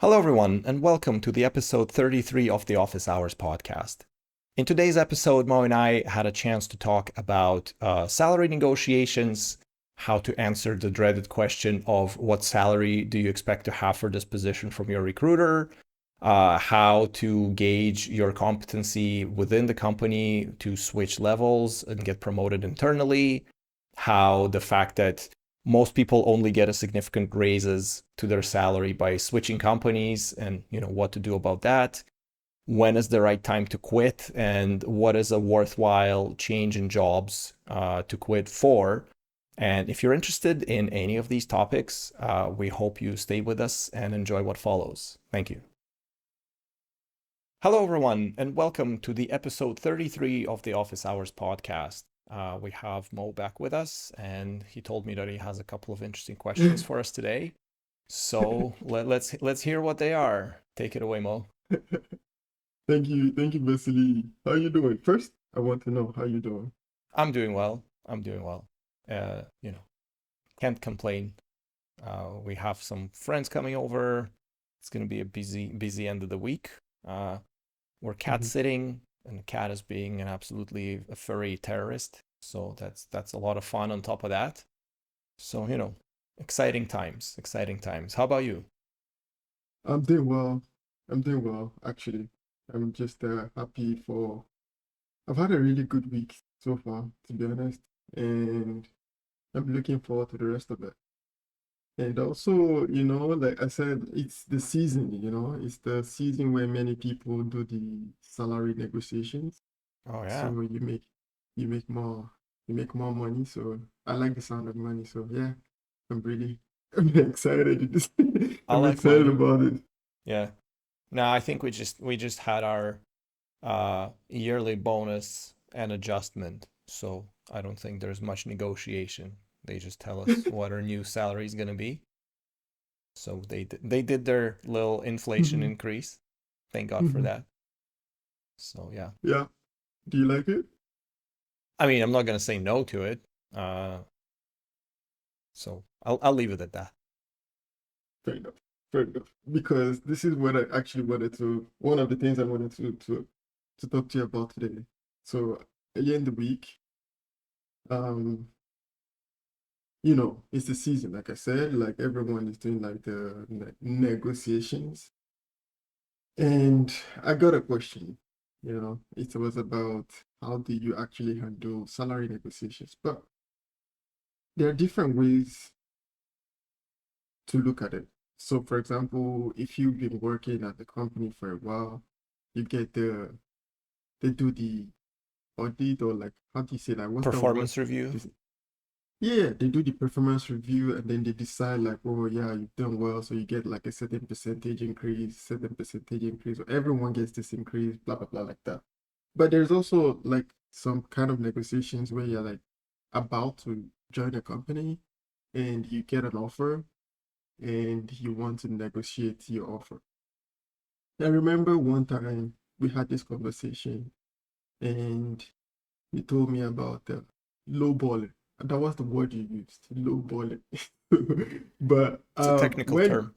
Hello, everyone, and welcome to the episode 33 of the Office Hours podcast. In today's episode, Mo and I had a chance to talk about salary negotiations, how to answer the dreaded question of what salary do you expect to have for this position from your recruiter, how to gauge your competency within the company to switch levels and get promoted internally, how the fact that most people only get a significant raises to their salary by switching companies and what to do about that. When is the right time to quit, and what is a worthwhile change in jobs to quit for? And if you're interested in any of these topics, we hope you stay with us and enjoy what follows. Thank you. Hello, everyone, and welcome to the episode 33 of the Office Hours podcast. We have Mo back with us, and he told me that he has a couple of interesting questions for us today. So let's hear what they are. Take it away, Mo. Thank you, Vasili. How you doing? First, I want to know how you doing. I'm doing well. I'm doing well. Uh, you know, can't complain. We have some friends coming over. It's gonna be a busy end of the week. We're cat Mhm. sitting, and the cat is being an absolutely a furry terrorist. So that's a lot of fun on top of that. So, exciting times, exciting times. How about you? I'm doing well. I'm doing well, actually. I'm just happy for. I've had a really good week so far, to be honest, and I'm looking forward to the rest of it. And also, like I said, it's the season, it's the season where many people do the salary negotiations. Oh yeah, So you make more you make more money. So I like the sound of money. So yeah, I'm really I'm excited. I I'm like excited money. about it. Yeah. No, I think we just had our yearly bonus and adjustment. So I don't think there's much negotiation. They just tell us what our new salary is gonna be. So they did their little inflation Mhm, increase. Thank God for mhm. that. So yeah. Yeah. Do you like it? I mean, I'm not gonna say no to it. Uh, so I'll leave it at that. Fair enough. Fair enough. Because this is what I actually wanted to one of the things I wanted to talk to you about today. So earlier in the week, um, it's the season, like I said, like everyone is doing like the negotiations. And I got a question, it was about how do you actually handle salary negotiations? But there are different ways to look at it. So, for example, if you've been working at the company for a while, you get they do the audit, or like, how do you say that? What's the word? Performance review. This- Yeah, they do the performance review and then they decide like, oh yeah, you've done well, so you get like a certain percentage increase, or everyone gets this increase, blah blah blah, like that. But there's also like some kind of negotiations where you're like about to join a company and you get an offer and you want to negotiate your offer. I remember one time we had this conversation and you told me about the low balling. That was the word you used, low balling. But It's a technical when term.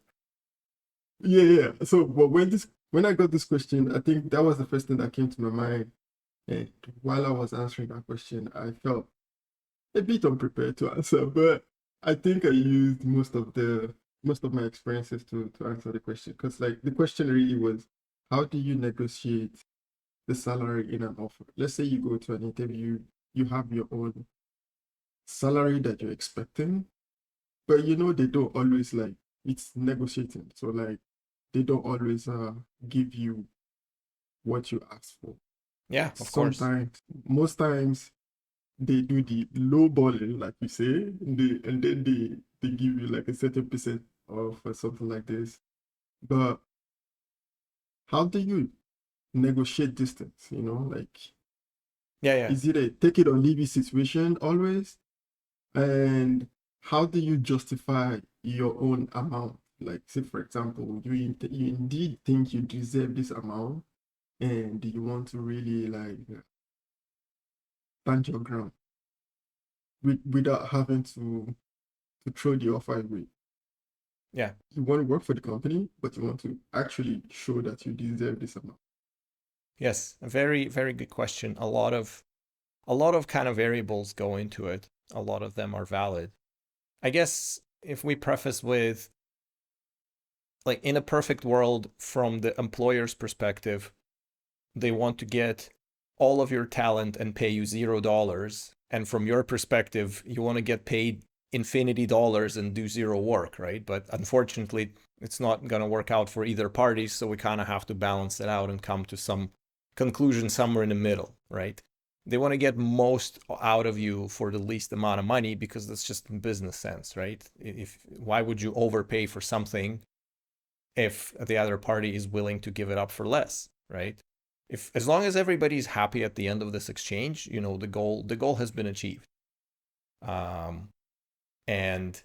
yeah, yeah. So but when I got this question, I think that was the first thing that came to my mind. And while I was answering that question, I felt a bit unprepared to answer, but I think I used most of my experiences to answer the question. Because like the question really was, how do you negotiate the salary in an offer? Let's say you go to an interview, you have your own salary that you're expecting, but they don't always like it's negotiating. So like they don't always give you what you ask for. Yeah, of course. Sometimes, most times they do the low balling, like you say, and then they give you like a certain percent of something like this. But how do you negotiate distance? Like, Yeah, yeah. is it a take it or leave it situation always? And how do you justify your own amount? Like, say for example, you indeed think you deserve this amount, and you want to really like stand your ground without having to throw the offer away. Yeah. You want to work for the company, but you want to actually show that you deserve this amount. Yes. A very, very good question. A lot of kind of variables go into it. A lot of them are valid. I guess if we preface with, like, in a perfect world, from the employer's perspective, they want to get all of your talent and pay you $0. And from your perspective, you want to get paid infinity dollars and do zero work, right? But unfortunately, it's not going to work out for either party. So we kind of have to balance it out and come to some conclusion somewhere in the middle, right? They want to get most out of you for the least amount of money because that's just in business sense, right? If why would you overpay for something if the other party is willing to give it up for less, right? If as long as everybody's happy at the end of this exchange, the goal has been achieved. Um, and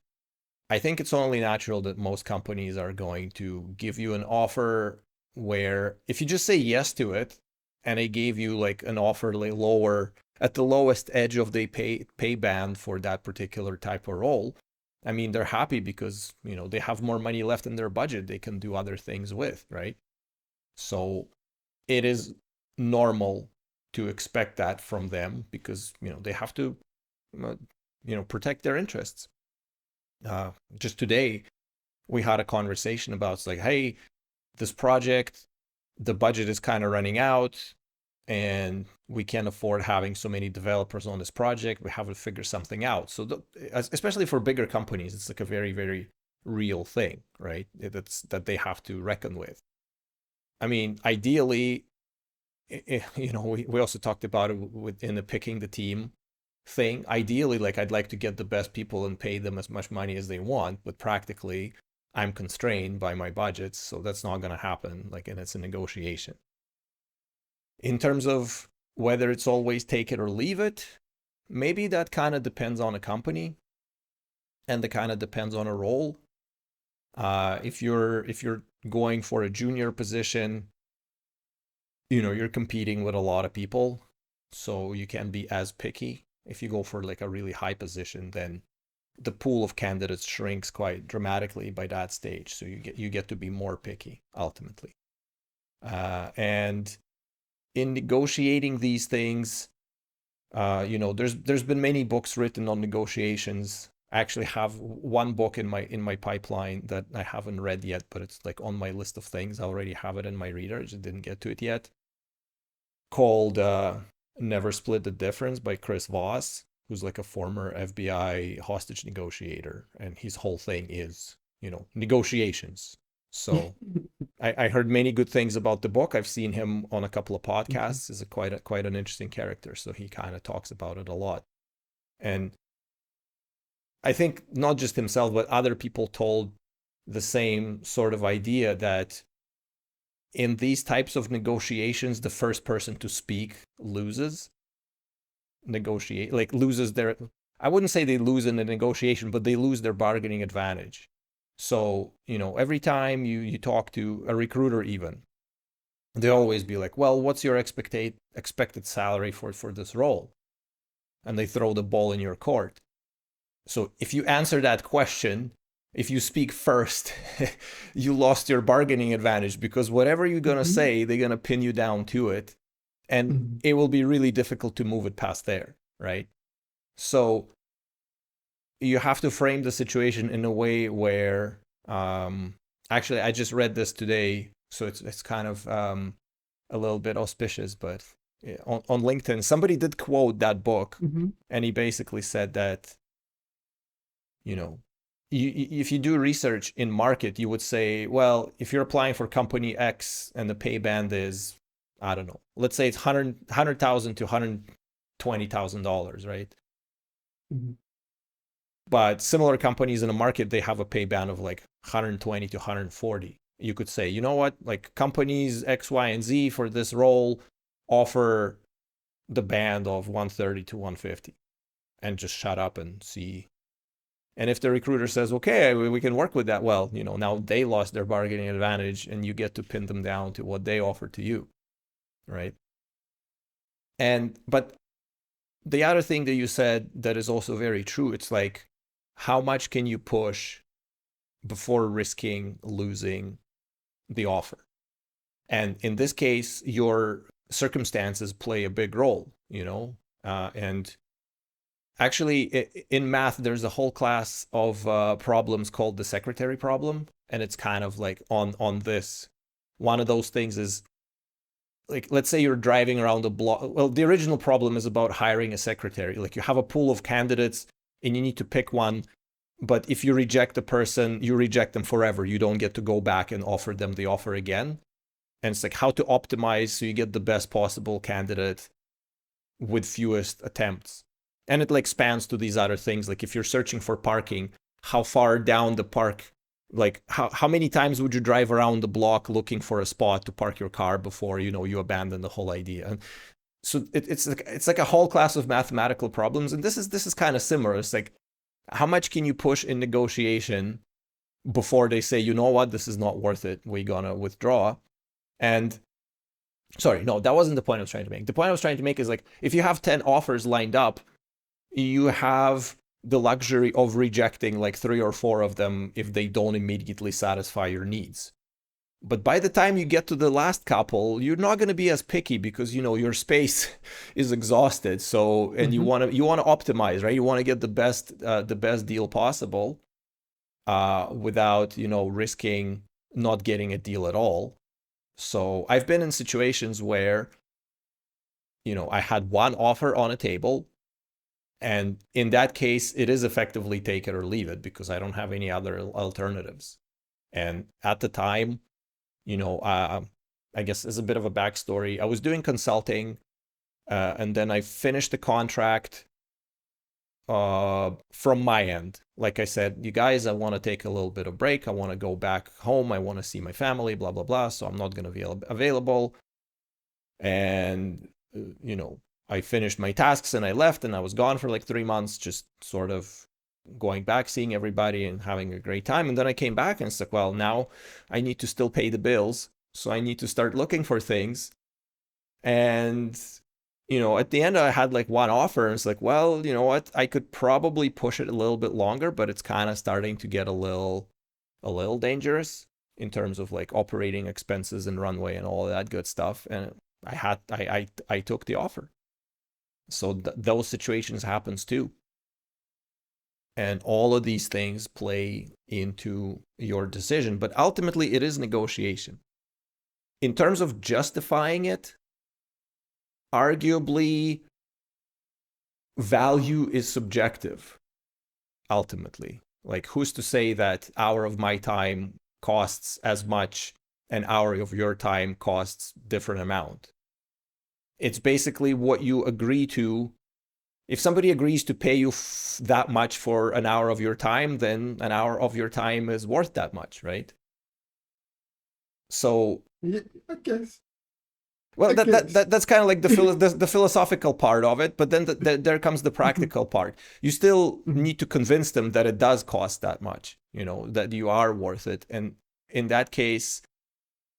I think it's only natural that most companies are going to give you an offer where if you just say yes to it and they gave you like an offer like lower at the lowest edge of the pay band for that particular type of role, I mean, they're happy because, they have more money left in their budget they can do other things with, right? So it is normal to expect that from them because, they have to, uh, protect their interests. Just today, we had a conversation about, it's like, hey, this project, the budget is kind of running out and we can't afford having so many developers on this project. We have to figure something out. So especially for bigger companies, it's like a very, very real thing, right? That they have to reckon with. I mean, ideally, we also talked about it within the picking the team thing. Ideally, like, I'd like to get the best people and pay them as much money as they want, but practically I'm constrained by my budgets, so that's not going to happen. Like, and it's a negotiation. In terms of whether it's always take it or leave it, maybe that kind of depends on a company and it kind of depends on a role. If you're going for a junior position, you're competing with a lot of people, so you can't be as picky. If you go for like a really high position, then the pool of candidates shrinks quite dramatically by that stage. So you get to be more picky ultimately. And in negotiating these things, there's been many books written on negotiations. I actually have one book in my pipeline that I haven't read yet, but it's like on my list of things. I already have it in my reader, I just didn't get to it yet. Called Never Split the Difference by Chris Voss, who's like a former FBI hostage negotiator, and his whole thing is, negotiations. So I heard many good things about the book. I've seen him on a couple of podcasts. He's quite an interesting character, so he kind of talks about it a lot. And I think not just himself, but other people told the same sort of idea that in these types of negotiations, the first person to speak loses. Loses their. I wouldn't say they lose in the negotiation, but they lose their bargaining advantage. So, every time you talk to a recruiter, even, they always be like, well, what's your expected salary for this role? And they throw the ball in your court. So if you answer that question, if you speak first, you lost your bargaining advantage because whatever you're going to say, they're going to pin you down to it. And it will be really difficult to move it past there, right? So you have to frame the situation in a way where, actually, I just read this today, so it's kind of a little bit auspicious, but on LinkedIn, somebody did quote that book, and he basically said that, if you do research in market, you would say, well, if you're applying for company X and the pay band is, I don't know, let's say it's $100,000 to $120,000, right? But similar companies in the market, they have a pay band of like 120 to 140. You could say, you know what, like companies X, Y, and Z for this role offer the band of 130 to 150, and just shut up and see. And if the recruiter says, okay, we can work with that, well, now they lost their bargaining advantage and you get to pin them down to what they offer to you, right? But the other thing that you said that is also very true, it's like, how much can you push before risking losing the offer. And in this case, your circumstances play a big role, and actually in math, there's a whole class of problems called the secretary problem. And it's kind of like on this. One of those things is, like, let's say you're driving around the block. Well, the original problem is about hiring a secretary. Like, you have a pool of candidates and you need to pick one. But if you reject the person, you reject them forever. You don't get to go back and offer them the offer again. And it's like how to optimize so you get the best possible candidate with fewest attempts. And it like spans to these other things. Like if you're searching for parking, how far down the park, like how many times would you drive around the block looking for a spot to park your car before you abandon the whole idea? And so it's like a whole class of mathematical problems. And this is kind of similar. It's like, how much can you push in negotiation before they say, you know what, this is not worth it, we're gonna withdraw? And sorry, no, that wasn't the point I was trying to make. The point I was trying to make is, like, if you have 10 offers lined up, you have the luxury of rejecting like 3 or 4 of them if they don't immediately satisfy your needs. But by the time you get to the last couple, you're not going to be as picky because your space is exhausted. So, and you want to optimize, right? You want to get the best deal possible, without risking not getting a deal at all. So I've been in situations where I had one offer on a table, and in that case, it is effectively take it or leave it because I don't have any other alternatives. And at the time, I guess as a bit of a backstory, I was doing consulting, and then I finished the contract from my end. Like I said, you guys, I want to take a little bit of break. I want to go back home. I want to see my family, blah, blah, blah. So I'm not going to be available. And, I finished my tasks and I left, and I was gone for like 3 months, just sort of going back, seeing everybody and having a great time. And then I came back and it's like, well, now I need to still pay the bills. So I need to start looking for things. And, at the end I had like one offer, and it's like, well, you know what? I could probably push it a little bit longer, but it's kind of starting to get a little dangerous in terms of like operating expenses and runway and all that good stuff. And I took the offer. So those situations happens too. And all of these things play into your decision, but ultimately it is negotiation. In terms of justifying it, arguably value is subjective, ultimately. Like, who's to say that hour of my time costs as much, an hour of your time costs different amount? It's basically what you agree to. If somebody agrees to pay you that much for an hour of your time, then an hour of your time is worth that much, right? So, Yeah, I guess. well, I guess. that's kind of like the philosophical part of it, but then there comes the practical part. You still need to convince them that it does cost that much, that you are worth it. And in that case,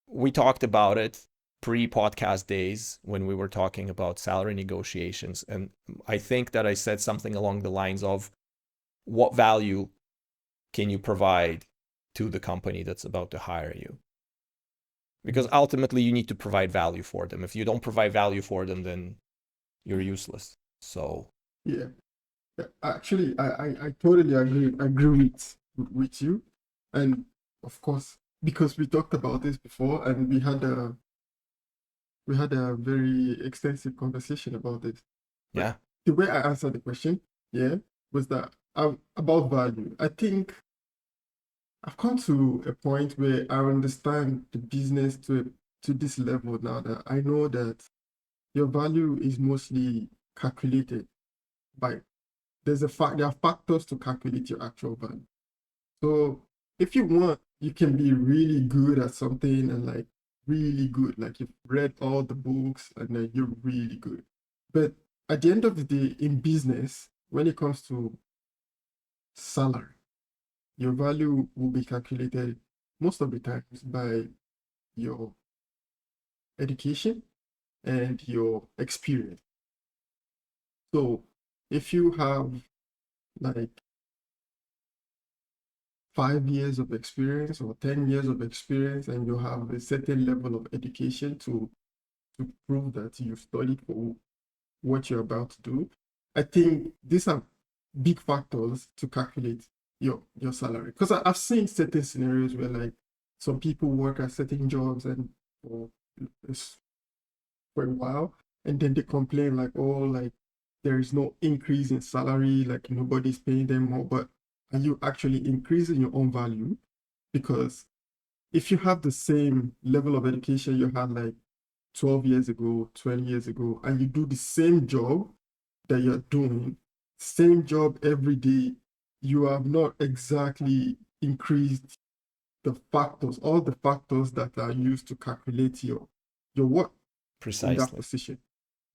we talked about it pre-podcast days when we were talking about salary negotiations. And I think that I said something along the lines of, what value can you provide to the company that's about to hire you? Because ultimately you need to provide value for them. If you don't provide value for them, then you're useless. So Yeah. Actually, I totally agree with you. And of course, because we talked about this before and we had a very extensive conversation about this. But yeah, the way I answered the question, yeah, was that about value. I think I've come to a point where I understand the business to this level now that I know that your value is mostly calculated by there are factors to calculate your actual value. So if you want, you can be really good at something and like really good, like you've read all the books and then you're really good. But at the end of the day, in business, when it comes to salary, your value will be calculated most of the times by your education and your experience. So if you have like 5 years of experience or 10 years of experience, and you have a certain level of education to prove that you studied for what you're about to do. I think these are big factors to calculate your salary. Because I've seen certain scenarios where like some people work at certain jobs and for, for a while, and then they complain like, oh, like there is no increase in salary, like nobody's paying them more. But are you actually increasing your own value? Because if you have the same level of education you had like 12 years ago, 20 years ago, and you do the same job that you're doing, same job every day, you have not exactly increased the factors, all the factors that are used to calculate your work in that Precisely. position.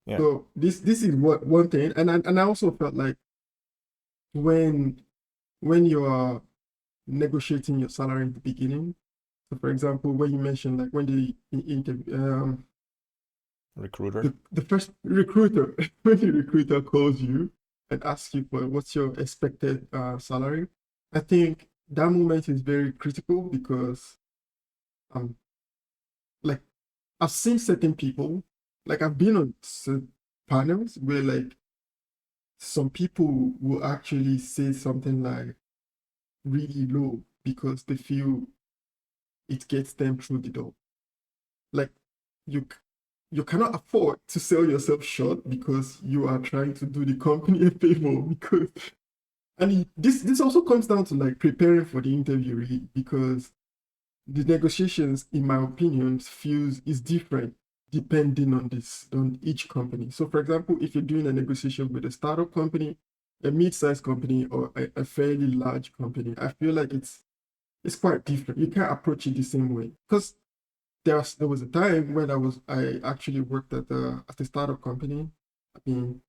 Yeah. So this is what one thing, and I also felt like when you are negotiating your salary in the beginning. So for example, when you mentioned like when the interview Recruiter. the first recruiter, when the recruiter calls you and asks you for what's your expected salary, I think that moment is very critical because um like I've seen certain people, like I've been on certain panels where like some people will actually say something like really low because they feel it gets them through the door. Like you you cannot afford to sell yourself short because you are trying to do the company a favor because this also comes down to like preparing for the interview really because the negotiations in my opinion feels is different depending on each company. So for example, if you're doing a negotiation with a startup company, a mid-sized company or a fairly large company, I feel like it's quite different. You can't approach it the same way because there was a time when I actually worked at a startup company. I mean,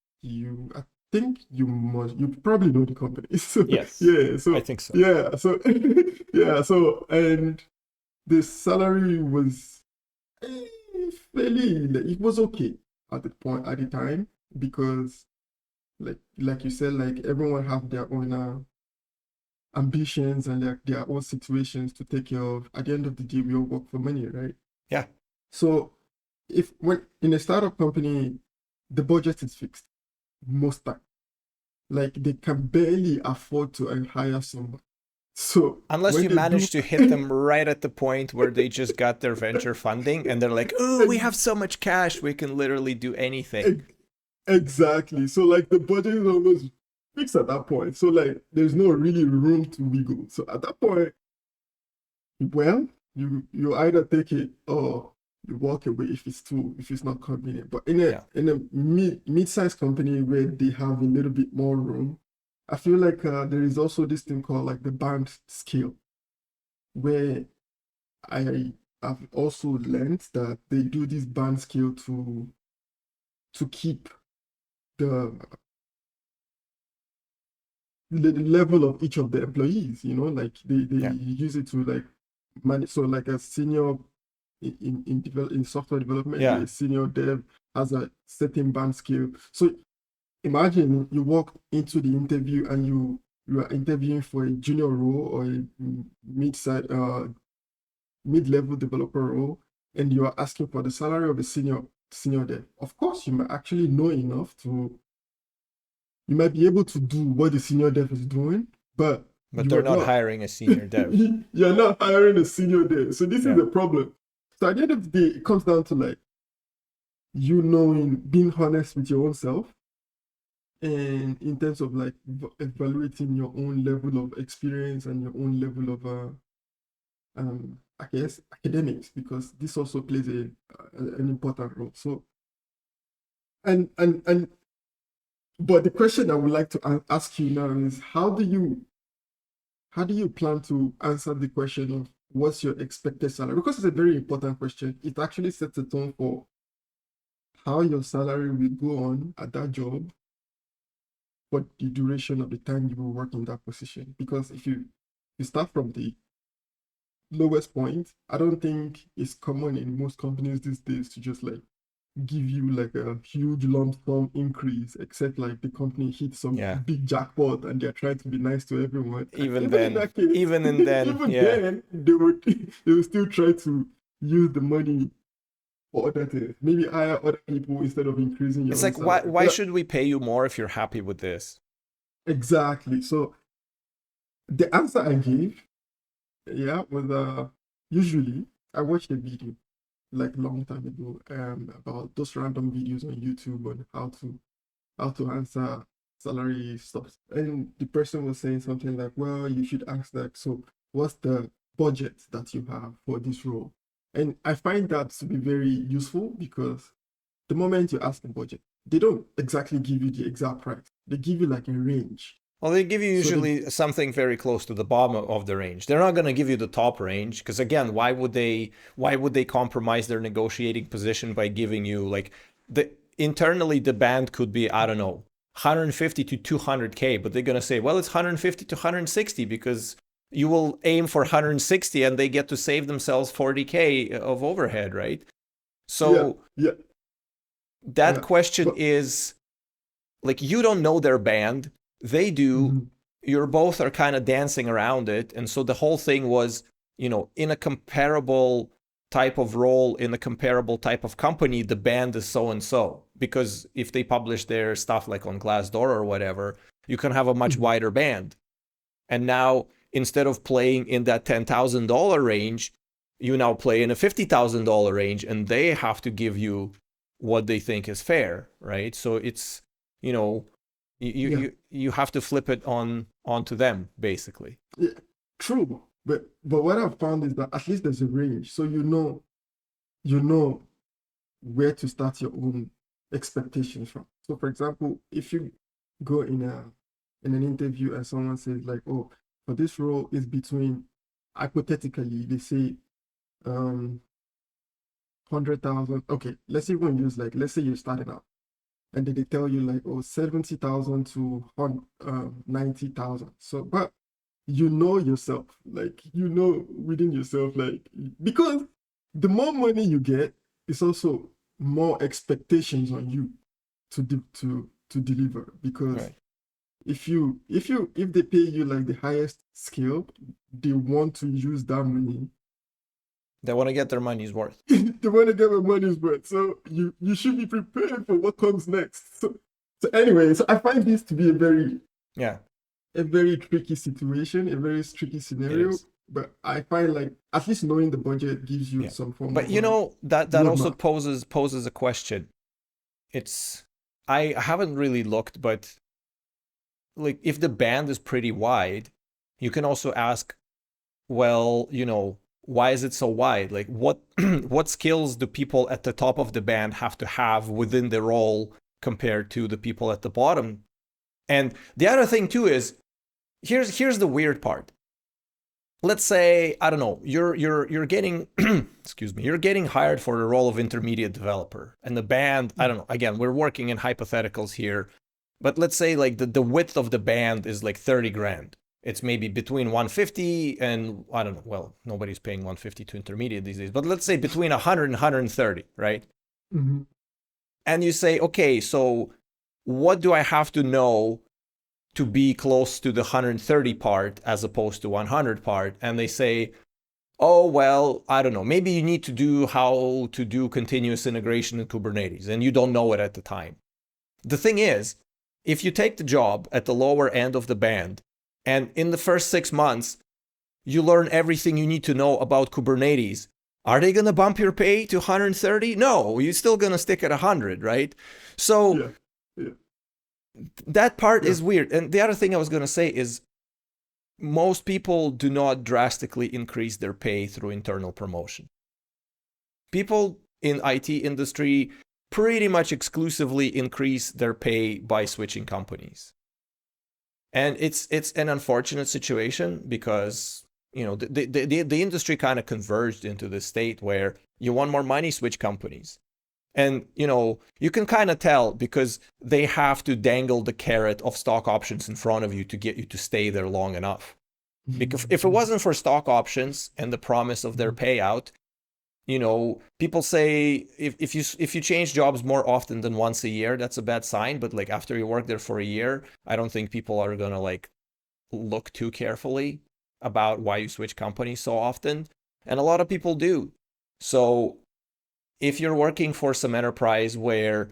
I think you probably know the company. So Yes, yeah, I so think so. yeah, so yeah, so and the salary was fairly it was okay at the time because like you said, like everyone have their own ambitions and like their own situations to take care of. At the end of the day, we all work for money, right? Yeah. So if when in a startup company, the budget is fixed most time. Like they can barely afford to hire someone. So Unless when you they do manage to hit them right at the point where they just got their venture funding and they're like, oh, we have so much cash, we can literally do anything. exactly. So like the budget is almost fixed at that point. So like there's no really room to wiggle. So at that point, well, you either take it or you walk away if it's not convenient. But Yeah. in a mid-sized company where they have a little bit more room, I feel like there is also this thing called like the band scale, where I have also learned that they do this band scale to keep the the level of each of the employees, like they Yeah. use it to like manage. So like a senior in software development, Yeah. the senior dev has a certain band scale. So imagine you walk into the interview and you are interviewing for a junior role or a mid-side mid-level developer role, and you are asking for the salary of a senior dev. Of course, you might actually know enough to you might be able to do what the senior dev is doing, but But you they're are not not hiring a senior dev. you're not hiring a senior dev. So this is Yeah. the problem. So at the end of the day, it comes down to like you knowing, being honest with your own self, and in terms of like evaluating your own level of experience and your own level of I guess academics, because this also plays an important role. So and but the question I would like to ask you now is how do you plan to answer the question of what's your expected salary? Because it's a very important question. It actually sets a tone for how your salary will go on at that job for the duration of the time you will work in that position. Because if you start from the lowest point, I don't think it's common in most companies these days to just like give you like a huge lump sum increase, except like the company hits some Yeah. big jackpot and they're trying to be nice to everyone. And Even even in then, that case, even in then, even yeah. then, they would still try to use the money for other things. Maybe hire other people instead of increasing your It's own like, why salary. why Yeah, should we pay you more if you're happy with this? exactly. So the answer I gave, yeah, was usually I watched a video like long time ago about those random videos on YouTube on how to answer salary stuff. And the person was saying something like, well, you should ask that. So what's the budget that you have for this role? And I find that to be very useful because the moment you ask a budget, they don't exactly give you the exact price. They give you like a range. Well, they give you So they, usually something very close to the bottom of the range. They're not going to give you the top range because again, why would they compromise their negotiating position by giving you like the internally the band could be, I don't know, 150 to 200K, but they're going to say, well, it's 150 to 160 because you will aim for 160 and they get to save themselves 40K of overhead, right? yeah, So yeah, that yeah. question But is like you don't know their band, they do. mhm, You're both are kind of dancing around it, and so the whole thing was, in a comparable type of role in a comparable type of company, the band is so and so, because if they publish their stuff like on Glassdoor or whatever, you can have a much mhm, wider band. And now instead of playing in that $10,000 range, you now play in a $50,000 range, and they have to give you what they think is fair, right? So it's, you know, you yeah, you you have to flip it onto them basically. yeah. True. But what I've found is that at least there's a range. So you know where to start your own expectations from. So for example, if you go in an interview and someone says like, oh, for this role is between, hypothetically, they say 100,000. Okay, let's even use like, let's say you're starting out and then they tell you like, oh, 70,000 to 90,000. So but you know yourself, like you know within yourself, like because the more money you get, it's also more expectations on you to deliver. Because Right. if they pay you like the highest scale, they want to use that money. They want to get their money's worth. They want to get their money's worth. So you should be prepared for what comes next. So anyway, so I find this to be Yeah, a very tricky situation, a very tricky it scenario. is. But I find like at least knowing the budget gives you Yeah. some form But of that also roadmap. poses a question. It's I haven't really looked, but like if the band is pretty wide, you can also ask, well, why is it so wide? Like what what skills do people at the top of the band have to have within the role compared to the people at the bottom? And the other thing too is here's the weird part. Let's say, I don't know, you're getting excuse me, you're getting hired for the role of intermediate developer. And the band, I don't know, again, we're working in hypotheticals here, but let's say like the width of the band is like 30 grand. It's maybe between 150 and I don't know, well, nobody's paying 150 to intermediate these days, but let's say between 100 and 130, right? Mm-hmm. And you say, okay, so what do I have to know to be close to the 130 part as opposed to 100 part? And they say, oh, well, I don't know, maybe you need to do how to do continuous integration in Kubernetes, and you don't know it at the time. The thing is, if you take the job at the lower end of the band, and in the first 6 months, you learn everything you need to know about Kubernetes, are they going to bump your pay to 130? No, you're still going to stick at 100, right? So Yeah, yeah, that part yeah. is weird. And the other thing I was going to say is most people do not drastically increase their pay through internal promotion. People in IT industry pretty much exclusively increase their pay by switching companies. And it's an unfortunate situation because the industry kind of converged into this state where you want more money, switch companies. And you can kind of tell because they have to dangle the carrot of stock options in front of you to get you to stay there long enough. Because if it wasn't for stock options and the promise of their payout, People say if you change jobs more often than once a year, that's a bad sign. But like after you work there for a year, I don't think people are gonna like look too carefully about why you switch companies so often. And a lot of people do. So if you're working for some enterprise where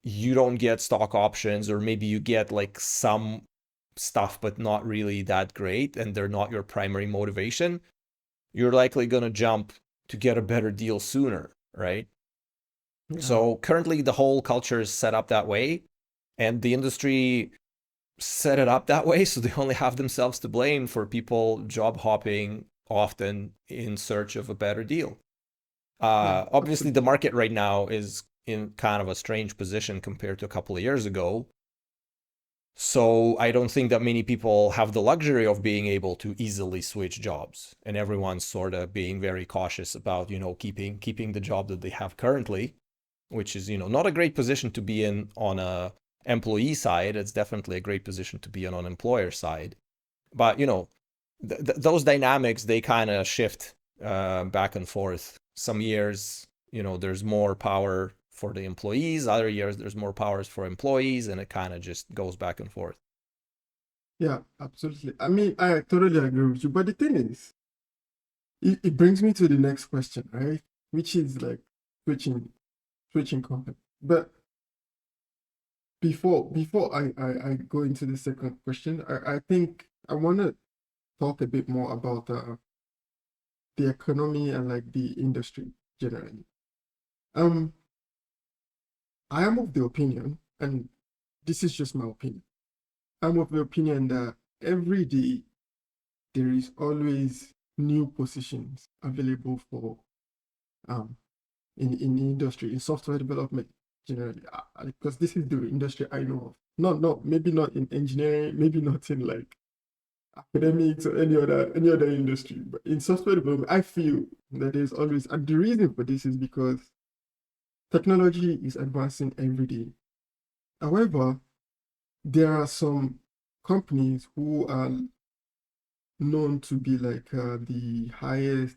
you don't get stock options, or maybe you get like some stuff but not really that great, and they're not your primary motivation, you're likely going to jump to get a better deal sooner, right? Yeah. So currently the whole culture is set up that way, and the industry set it up that way, so they only have themselves to blame for people job hopping often in search of a better deal. Yeah. Obviously, the Absolutely. market right now is in kind of a strange position compared to a couple of years ago. So I don't think that many people have the luxury of being able to easily switch jobs, and everyone's sort of being very cautious about, keeping the job that they have currently, which is, not a great position to be in on a employee side. It's definitely a great position to be in on employer side. But, those dynamics, they kind of shift back and forth. Some years, there's more power for the employees. Other years, there's more powers for employees, and it kind of just goes back and forth. Yeah, absolutely. I mean, I totally agree with you. But the thing is, it brings me to the next question, right? Which is like switching switching company. But before I go into the second question, I think I want to talk a bit more about the economy and like the industry generally. Um, I am of the opinion, and this is just my opinion. I'm of the opinion that every day there is always new positions available for um in the industry, in software development generally, because this is the industry I know of. Not maybe not in engineering, maybe not in like academics or any other industry, but in software development, I feel that there's always, and the reason for this is because technology is advancing every day. However, there are some companies who are known to be like the highest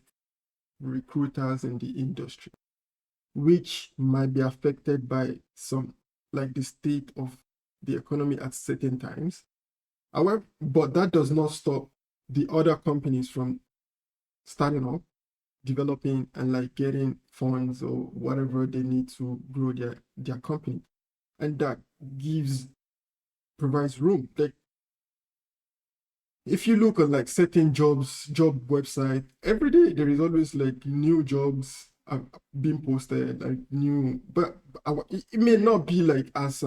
recruiters in the industry, which might be affected by some, like the state of the economy at certain times. However, but that does not stop the other companies from starting up, developing, and like getting funds or whatever they need to grow their company. And that gives provides room. Like if you look at like certain job website, every day there is always like new jobs being posted, like new, but it may not be like as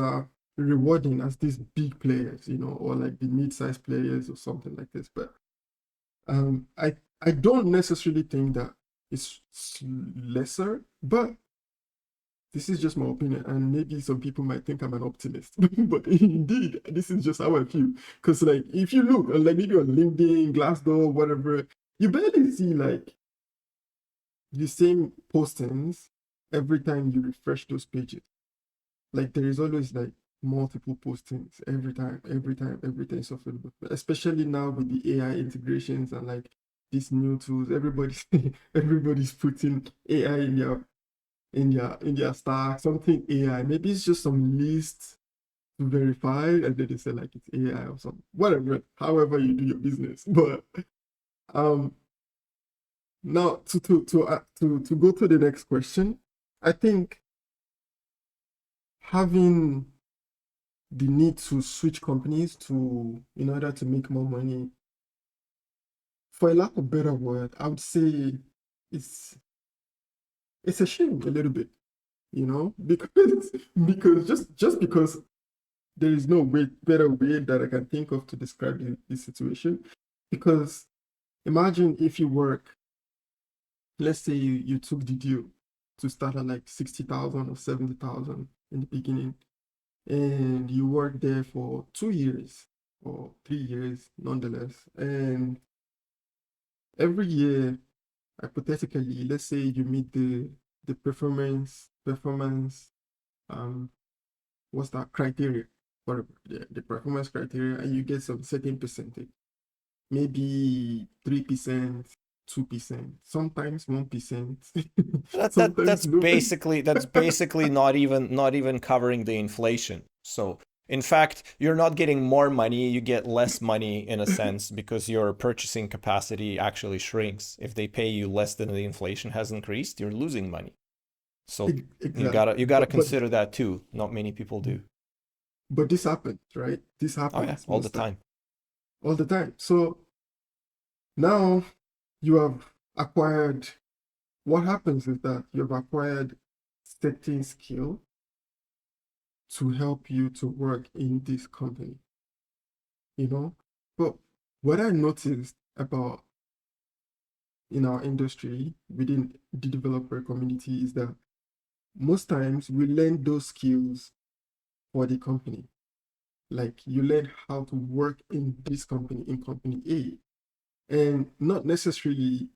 rewarding as these big players, or like the mid-sized players or something like this. But I don't necessarily think that it's lesser, but this is just my opinion, and maybe some people might think I'm an optimist, but indeed, this is just how I feel. Because, like, if you look, like maybe on LinkedIn, Glassdoor, whatever, you barely see like the same postings every time you refresh those pages. Like, there is always like multiple postings every time software development, especially now with the AI integrations and like these new tools. Everybody's putting AI in their stack, something AI. Maybe it's just some list to verify, and then they say like it's AI or something. Whatever, however you do your business. But um now to go to the next question, I think having the need to switch companies to in order to make more money, for a lack of better word, I would say it's it's a shame a little bit, because just because there is no better way that I can think of to describe this situation. Because imagine if you work, let's say you took the deal to start at like 60,000 or 70,000 in the beginning, and you work there for 2 years or 3 years, nonetheless. And every year, hypothetically, let's say you meet the performance um what's that criteria, whatever the performance criteria, and you get some certain percentage, maybe 3%, 2%, sometimes 1%, That's sometimes lower. basically not even covering the inflation. So in fact, you're not getting more money, you get less money in a sense because your purchasing capacity actually shrinks. If they pay you less than the inflation has increased, you're losing money. So you Exactly. gotta consider that too. Not many people do. But this happens, right? This Oh yeah, happens all the most time, time. all the time. So now you have acquired, what happens is that you have acquired certain skill to help you to work in this company, you know? But what I noticed about in our industry within the developer community is that most times we learn those skills for the company. Like you learn how to work in this company, in company A, and not necessarily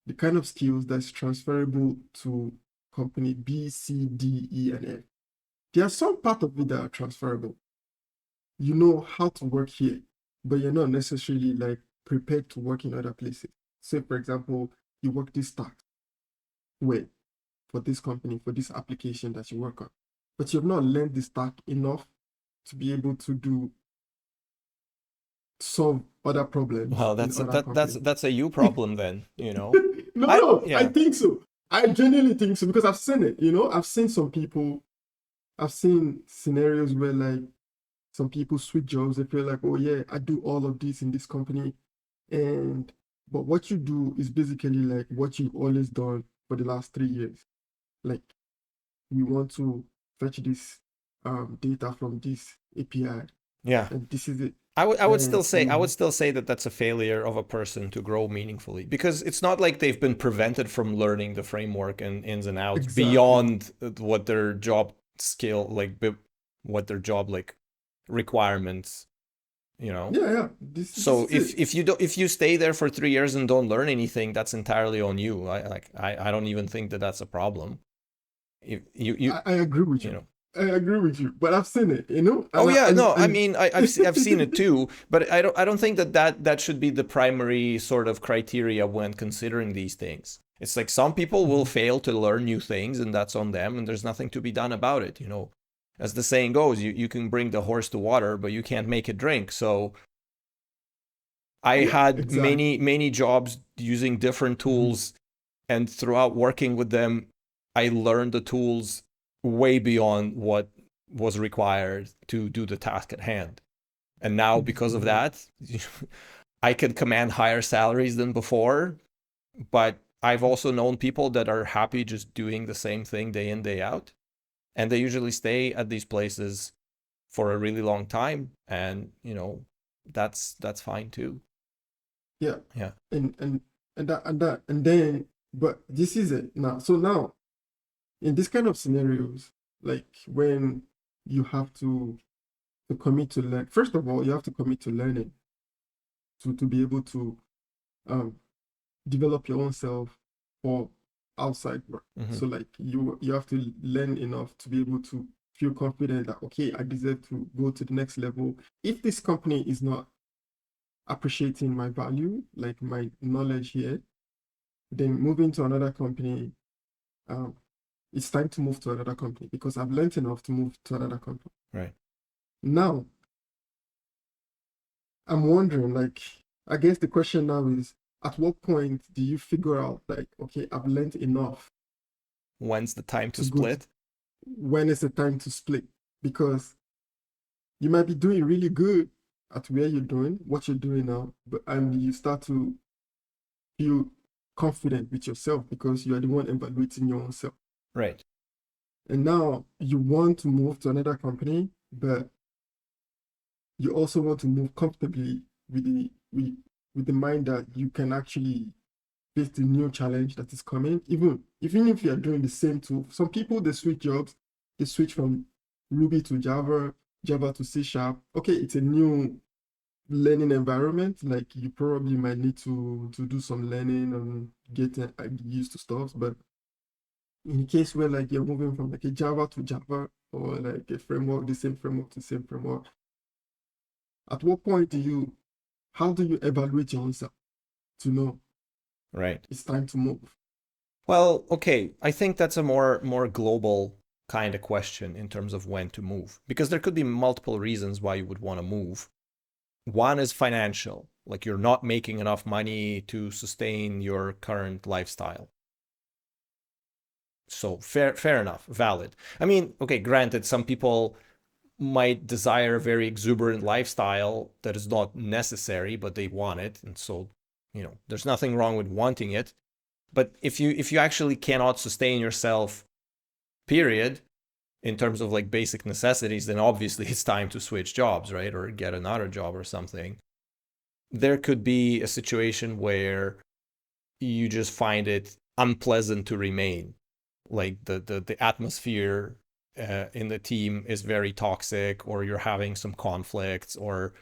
the kind of skills that's transferable to company B, C, D, E, and F. There are some part of it that are transferable. You know how to work here, but you're not necessarily like prepared to work in other places. Say, for example, you work this task way for this company, for this application that you work on, but you've not learned this task enough to be able to do solve other problems Well, in other companies. that's a you problem then, you know. No, I no, I yeah. think so. I genuinely think so because I've seen it. I've seen some people. I've seen scenarios where like some people switch jobs. They feel like, oh yeah, I do all of this in this company, and but what you do is basically like what you've always done for the last 3 years. Like we want to fetch this data from this API, Yeah. and this is it. I would still And say that that's a failure of a person to grow meaningfully because it's not like they've been prevented from learning the framework and ins and outs exactly. beyond what their job skill what their job like requirements, you know. Yeah, yeah. This So is it. if you stay there for 3 years and don't learn anything, that's entirely on you. I don't even think that that's a problem. If I agree with you you. know. I agree with you. But I've seen it, you know, Oh and I, yeah, no, I and mean I've seen it too, but I don't think that should be the primary sort of criteria when considering these things. It's like some people will fail to learn new things and that's on them and there's nothing to be done about it, you know. As the saying goes, you can bring the horse to water, but you can't make it drink. So I yeah, had exactly. many jobs using different Mhm. tools and throughout working with them, I learned the tools way beyond what was required to do the task at hand. And now, because of Mhm. that, I can command higher salaries than before. But I've also known people that are happy just doing the same thing day in, day out. And they usually stay at these places for a really long time. And, that's fine too. Yeah, Yeah. and then, but this is it now. So now, in this kind of scenarios, like when you have to commit to learn. First of all, you have to commit to learning to be able to um develop your own self for outside work. Mm-hmm. So like you have to learn enough to be able to feel confident that okay, I deserve to go to the next level. If this company is not appreciating my value, like my knowledge here, then moving to another company, um, it's time to move to another company because I've learned enough to move to another company. Right. Now, I'm wondering, like, I guess the question now is, at what point do you figure out, like, okay, I've learned enough When's the time to to go to split? when is the time to split? Because you might be doing really good at where you're doing, what you're doing now, but and you start to feel confident with yourself because you are the one evaluating your own self. Right. And now you want to move to another company, but you also want to move comfortably with the mind that you can actually face the new challenge that is coming. Even if you're doing the same tool, some people they switch jobs, they switch from Ruby to Java, Java to C Sharp. Okay, it's a new learning environment. Like you probably might need to do some learning and get used to stuff. But in the case where like you're moving from like a Java to Java or like a framework, the same framework to same framework, at what point how do you evaluate yourself? to know Right. it's time to move? Well, okay. I think that's a more global kind of question in terms of when to move, because there could be multiple reasons why you would want to move. One is financial, like you're not making enough money to sustain your current lifestyle. So fair enough, valid. I mean, okay, granted, some people might desire a very exuberant lifestyle that is not necessary, but they want it, and so there's nothing wrong with wanting it. But if you actually cannot sustain yourself, period, in terms of like basic necessities, then obviously it's time to switch jobs, right? Or get another job or something. There could be a situation where you just find it unpleasant to remain. Like the atmosphere in the team is very toxic, or you're having some conflicts, or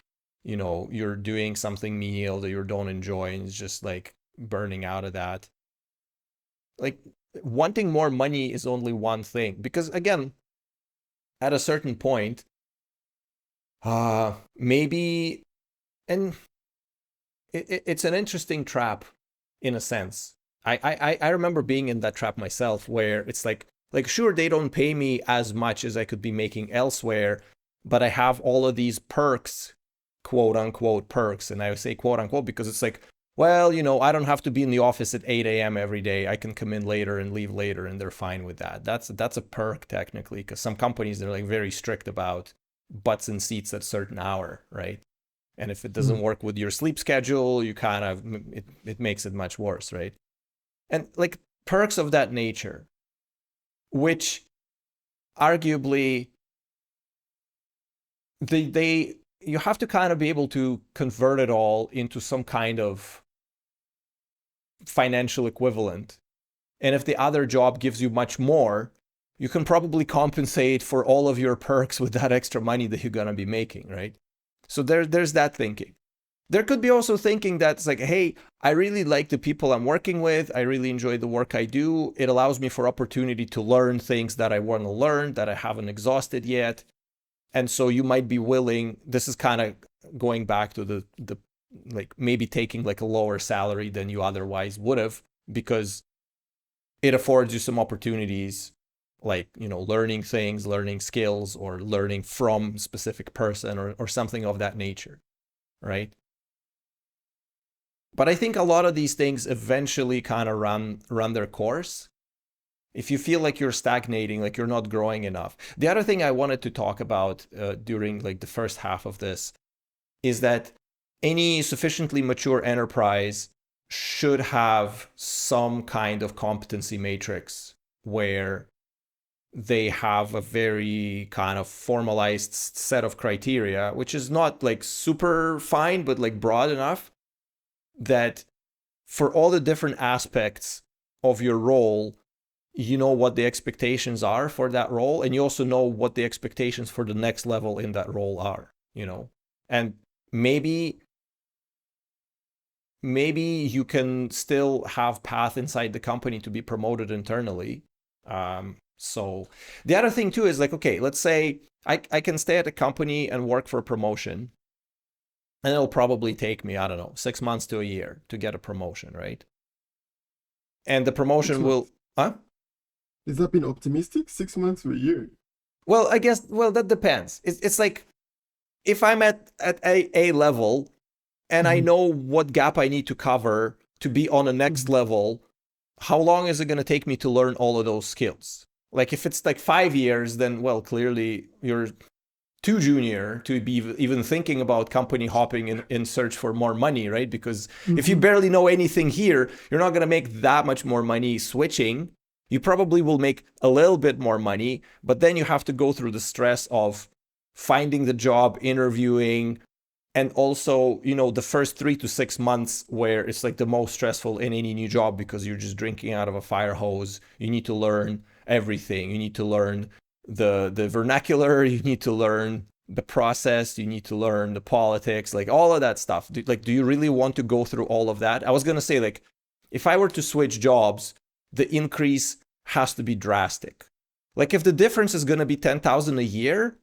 you're doing something menial that you don't enjoy, and it's just like burning out of that. Like, wanting more money is only one thing, because again, at a certain point, maybe, and it's an interesting trap in a sense. I remember being in that trap myself, where it's like sure, they don't pay me as much as I could be making elsewhere, but I have all of these perks, quote unquote perks, and I say quote unquote because it's like, well, I don't have to be in the office at 8 a.m. every day. I can come in later and leave later, and they're fine with that. That's a perk technically, because some companies, they're like very strict about butts and seats at a certain hour, right? And if it doesn't work with your sleep schedule, you kind of, it makes it much worse, right? And like perks of that nature, which arguably they you have to kind of be able to convert it all into some kind of financial equivalent. And if the other job gives you much more, you can probably compensate for all of your perks with that extra money that you're going to be making, right? So there's that thinking. There could be also thinking that's like, hey, I really like the people I'm working with. I really enjoy the work I do. It allows me for opportunity to learn things that I want to learn that I haven't exhausted yet. And so you might be willing, this is kind of going back to the like maybe taking like a lower salary than you otherwise would have, because it affords you some opportunities, like learning things, learning skills, or learning from a specific person, or something of that nature, right? But I think a lot of these things eventually kind of run their course. If you feel like you're stagnating, like you're not growing enough. The other thing I wanted to talk about during like the first half of this is that any sufficiently mature enterprise should have some kind of competency matrix where they have a very kind of formalized set of criteria, which is not like super fine, but like broad enough that for all the different aspects of your role, you know what the expectations are for that role, and you also know what the expectations for the next level in that role are, and maybe you can still have path inside the company to be promoted internally. So the other thing too is like, okay, let's say I can stay at a company and work for a promotion, and it'll probably take me, I don't know, 6 months to a year to get a promotion, right? And the promotion will, huh? Is that being optimistic? 6 months to a year? Well, I guess, that depends. It's like, if I'm at a level and I know what gap I need to cover to be on the next level, how long is it going to take me to learn all of those skills? Like if it's like 5 years, then, well, clearly you're too junior to be even thinking about company hopping in search for more money, right? Because if you barely know anything here, you're not going to make that much more money switching. You probably will make a little bit more money, but then you have to go through the stress of finding the job, interviewing, and also, the first 3 to 6 months where it's like the most stressful in any new job, because you're just drinking out of a fire hose. You need to learn everything. You need to learn the vernacular. You need to learn the process. You need to learn the politics, like all of that stuff. Do you really want to go through all of that? I was going to say, like, if I were to switch jobs, the increase has to be drastic. Like if the difference is going to be 10,000 a year,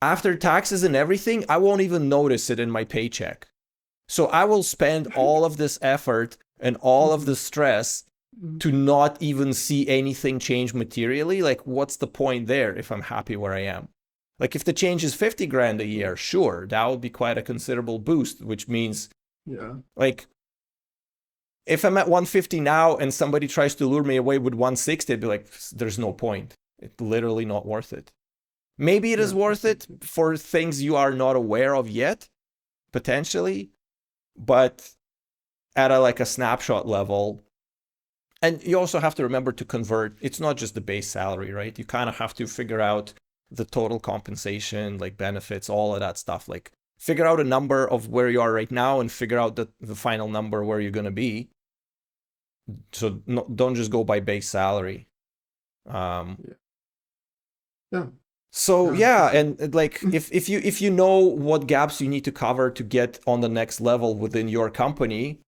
after taxes and everything, I won't even notice it in my paycheck. So I will spend all of this effort and all of the stress to not even see anything change materially. Like, what's the point there if I'm happy where I am? Like, if the change is 50 grand a year, sure, that would be quite a considerable boost, which means, like, if I'm at 150 now and somebody tries to lure me away with 160, I'd be like, there's no point. It's literally not worth it. Maybe it is worth it for things you are not aware of yet, potentially, but at a snapshot level. And you also have to remember to convert. It's not just the base salary, right? You kind of have to figure out the total compensation, like benefits, all of that stuff. Like, figure out a number of where you are right now and figure out the final number where you're going to be. So don't just go by base salary. So yeah, and like if you know what gaps you need to cover to get on the next level within your company,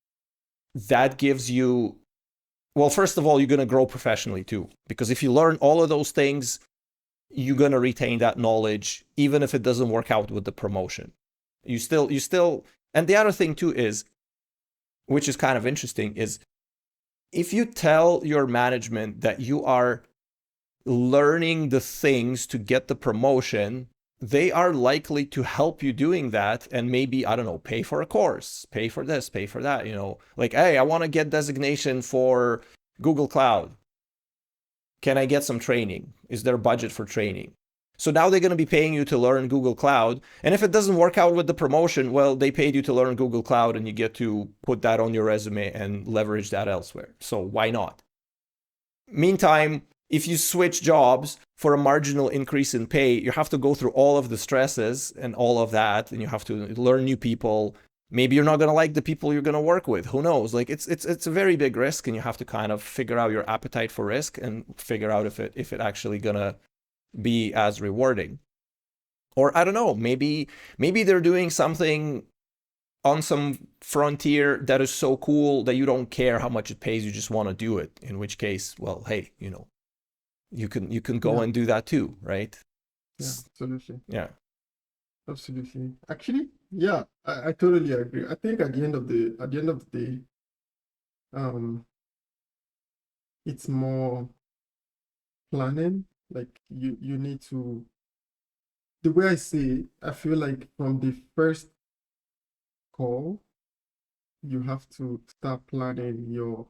that gives you, well, first of all, you're going to grow professionally too, because if you learn all of those things, you're going to retain that knowledge even if it doesn't work out with the promotion. You still, and the other thing too is, which is kind of interesting, is if you tell your management that you are learning the things to get the promotion, they are likely to help you doing that and maybe, I don't know, pay for a course, pay for this, pay for that, like, hey, I want to get designation for Google Cloud. Can I get some training? Is there a budget for training? So now they're going to be paying you to learn Google Cloud. And if it doesn't work out with the promotion, well, they paid you to learn Google Cloud and you get to put that on your resume and leverage that elsewhere. So why not? Meantime, if you switch jobs for a marginal increase in pay, you have to go through all of the stresses and all of that, and you have to learn new people. Maybe you're not going to like the people you're going to work with. Who knows? Like, it's a very big risk, and you have to kind of figure out your appetite for risk and figure out if it actually going to be as rewarding. Or I don't know, maybe they're doing something on some frontier that is so cool that you don't care how much it pays, you just want to do it. In which case, well, hey, you can go and do that too, right? Yeah, absolutely. Yeah. Absolutely. Actually, yeah, I totally agree. I think at the end of the day, it's more planning. Like you need to, the way I see it, I feel like from the first call, you have to start planning your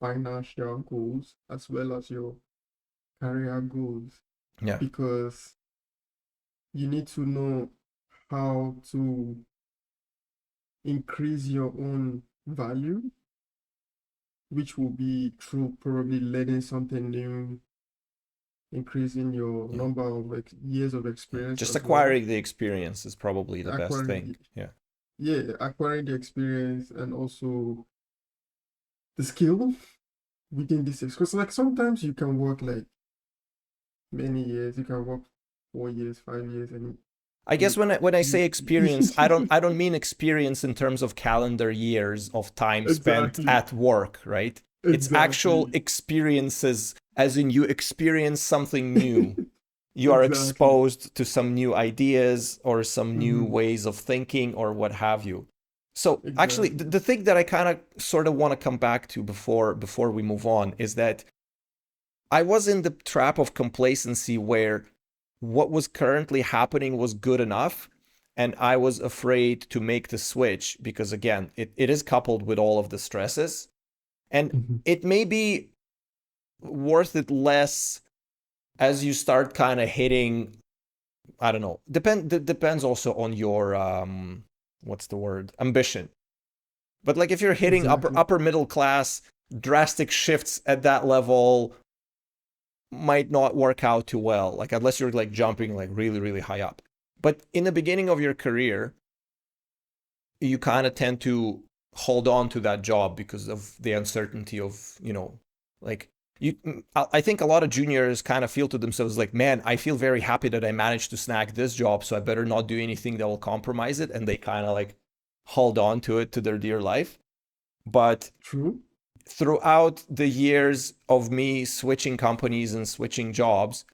financial goals as well as your career goals. Yeah. Because you need to know how to increase your own value, which will be through probably learning something new, increasing your number of years of experience. Just acquiring the experience is probably the best thing. Acquiring the experience and also the skill within this. Because like sometimes you can work like many years, you can work 4 years, 5 years, and I guess when I say experience, I don't mean experience in terms of calendar years of time spent at work, right? It's actual experiences, as in you experience something new. You are exposed to some new ideas or some new ways of thinking or what have you. So actually, the thing that I kind of sort of want to come back to before we move on is that I was in the trap of complacency where what was currently happening was good enough, and I was afraid to make the switch because, again, it is coupled with all of the stresses, and it may be worth it less as you start kind of hitting, I don't know, depends also on your what's the word, ambition. But like if you're hitting upper middle class, drastic shifts at that level might not work out too well, like unless you're like jumping like really, really high up. But in the beginning of your career, you kind of tend to hold on to that job because of the uncertainty of, like I think a lot of juniors kind of feel to themselves like, man, I feel very happy that I managed to snag this job, so I better not do anything that will compromise it. And they kind of like hold on to it to their dear life. But throughout the years of me switching companies and switching jobs,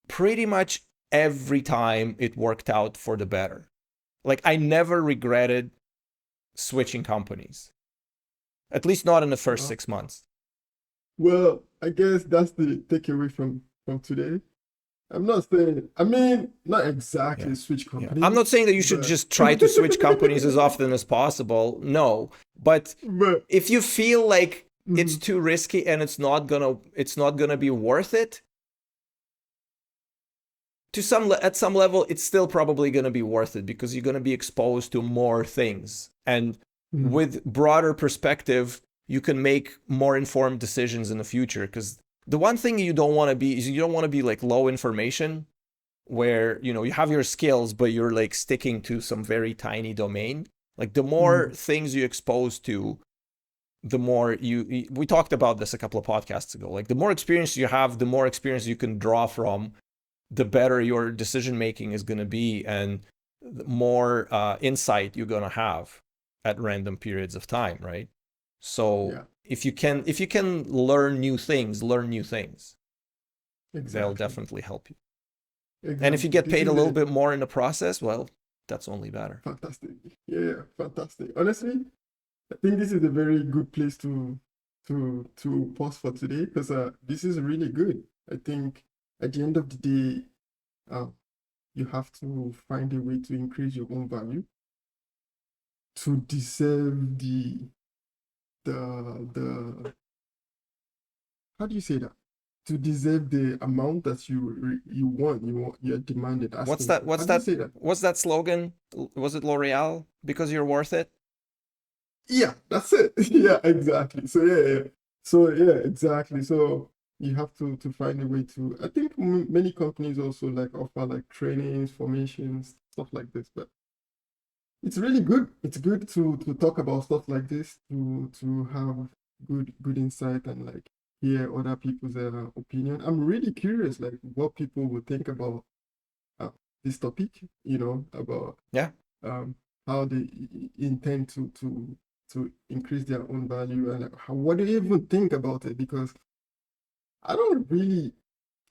pretty much every time it worked out for the better. Like I never regretted switching companies, at least not in the first 6 months. Well, I guess that's the takeaway from today. I'm not saying, I mean, not exactly switch companies. I'm not saying that you should just try to switch companies as often as possible. No, but if you feel like it's too risky and it's not gonna be worth it, at some level, it's still probably gonna be worth it because you're gonna be exposed to more things, and with broader perspective, you can make more informed decisions in the future. Because the one thing you don't want to be is you don't want to be like low information, where you have your skills but you're like sticking to some very tiny domain. Like the more things you expose to, the more we talked about this a couple of podcasts ago, like the more experience you have, the more experience you can draw from, the better your decision making is going to be, and the more insight you're going to have at random periods of time, right? So if you can learn new things, they'll definitely help you. Exactly. And if you get paid a little bit more in the process, well, that's only better. Fantastic. Yeah, fantastic. Honestly, I think this is a very good place to pause for today, because this is really good. I think at the end of the day, you have to find a way to increase your own value to deserve the how do you say that? To deserve the amount that you're demanded. What's that slogan? Was it L'Oreal? Because you're worth it? Yeah, that's it. Yeah, exactly. So exactly. So you have to find a way to, I think many companies also like offer like trainings, formations, stuff like this, but it's really good. It's good to talk about stuff like this, to have good insight and like hear other people's opinion. I'm really curious, like what people would think about this topic. About how they intend to increase their own value, and what do you even think about it? Because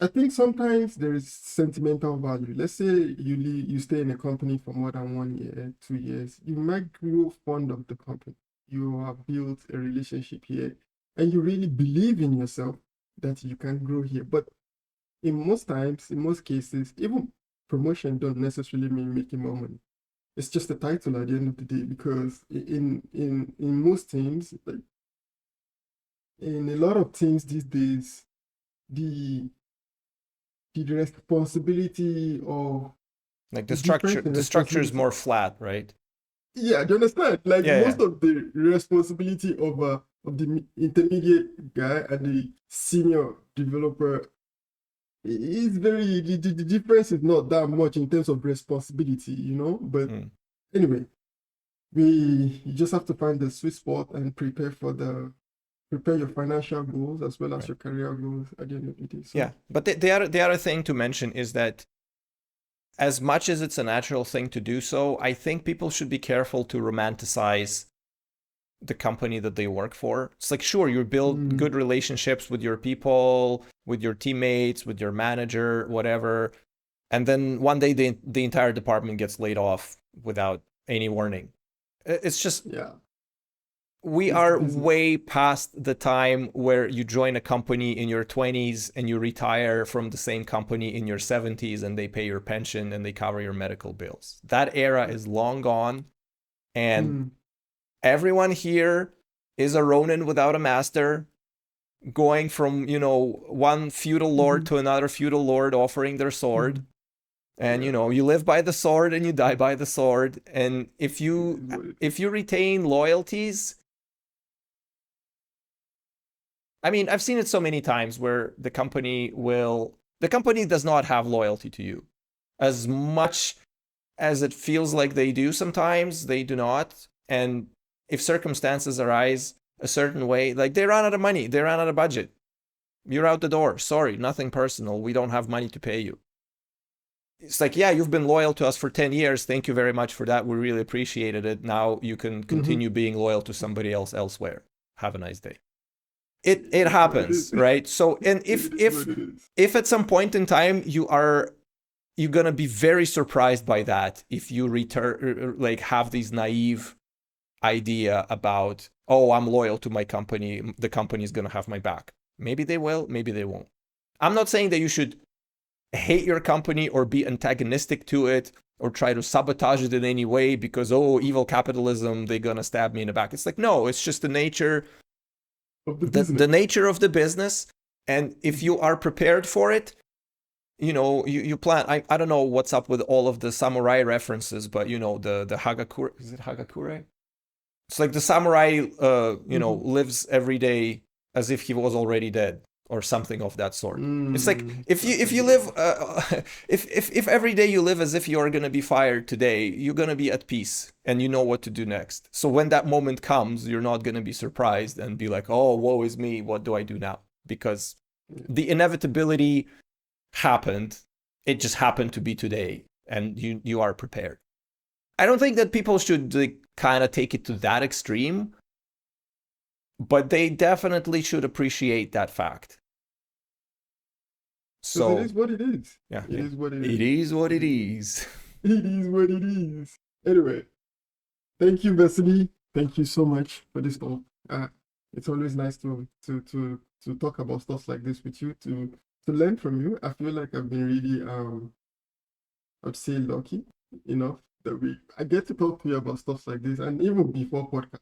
I think sometimes there is sentimental value. Let's say you stay in a company for more than 1 year, 2 years. You might grow fond of the company. You have built a relationship here, and you really believe in yourself that you can grow here. But in most cases, even promotion don't necessarily mean making more money. It's just a title at the end of the day, because in most teams, like in a lot of teams these days, the responsibility of like the structure is more flat, right? Yeah, do you understand? Like most of the responsibility of the intermediate guy and the senior developer is the difference is not that much in terms of responsibility, But anyway, you just have to find the sweet spot and prepare your financial goals as well as your career goals at the end of the day. So. Yeah, but the other thing to mention is that as much as it's a natural thing to do so, I think people should be careful to romanticize the company that they work for. It's like, sure, you build good relationships with your people, with your teammates, with your manager, whatever. And then one day the entire department gets laid off without any warning. It's just... We are way past the time where you join a company in your 20s and you retire from the same company in your 70s and they pay your pension and they cover your medical bills. That era is long gone. And everyone here is a Ronin without a master, going from, one feudal lord to another feudal lord offering their sword. And, you live by the sword and you die by the sword. And if you retain loyalties... I mean, I've seen it so many times where the company does not have loyalty to you. As much as it feels like they do sometimes, they do not. And if circumstances arise a certain way, like they run out of money, they run out of budget, you're out the door. Sorry, nothing personal. We don't have money to pay you. It's like, yeah, you've been loyal to us for 10 years. Thank you very much for that. We really appreciated it. Now you can continue being loyal to somebody else elsewhere. Have a nice day. It happens, right? So, and if at some point in time you're gonna be very surprised by that if you have these naive idea about, oh, I'm loyal to my company, the company is going to have my back. Maybe they will, maybe they won't. I'm not saying that you should hate your company or be antagonistic to it or try to sabotage it in any way because, oh, evil capitalism, they're going to stab me in the back. It's like, no, it's just the nature of the business. The nature of the business. And if you are prepared for it, you plan. I don't know what's up with all of the samurai references, but the Hagakure, is it Hagakure? It's like the samurai lives every day as if he was already dead or something of that sort. It's like if you live if every day you live as if you are going to be fired today, you're going to be at peace and you know what to do next. So when that moment comes, you're not going to be surprised and be like, oh, woe is me, what do I do now? Because the inevitability happened. It just happened to be today, and you are prepared. I don't think that people should kind of take it to that extreme, but they definitely should appreciate that fact. So it is what it is. Yeah, it is what it is. It is what it is. It is what it is. Anyway, thank you, Vasili. Thank you so much for this talk. It's always nice to talk about stuff like this with you, to learn from you. I feel like I've been really I'd say lucky enough that I get to talk to you about stuff like this, and even before podcast.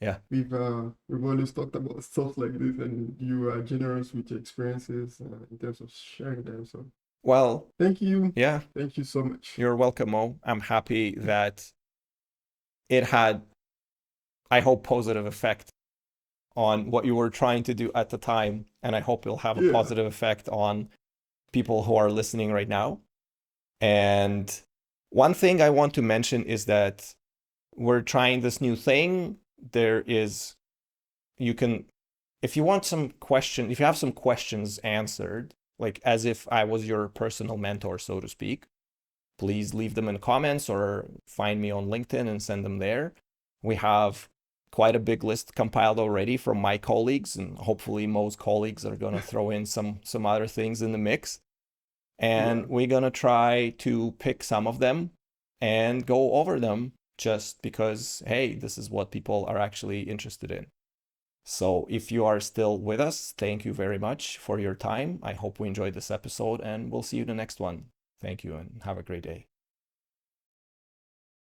Yeah, we've always talked about stuff like this, and you are generous with your experiences in terms of sharing them. So, well, thank you. Yeah, thank you so much. You're welcome, Mo. I'm happy that it had, I hope, positive effect on what you were trying to do at the time, and I hope it'll have a positive effect on people who are listening right now. And one thing I want to mention is that we're trying this new thing. If you have some questions answered, like as if I was your personal mentor, so to speak, please leave them in comments or find me on LinkedIn and send them there. We have quite a big list compiled already from my colleagues, and hopefully most colleagues are going to throw in some other things in the mix. And we're going to try to pick some of them and go over them just because, hey, this is what people are actually interested in. So if you are still with us, thank you very much for your time. I hope we enjoyed this episode, and we'll see you in the next one. Thank you and have a great day.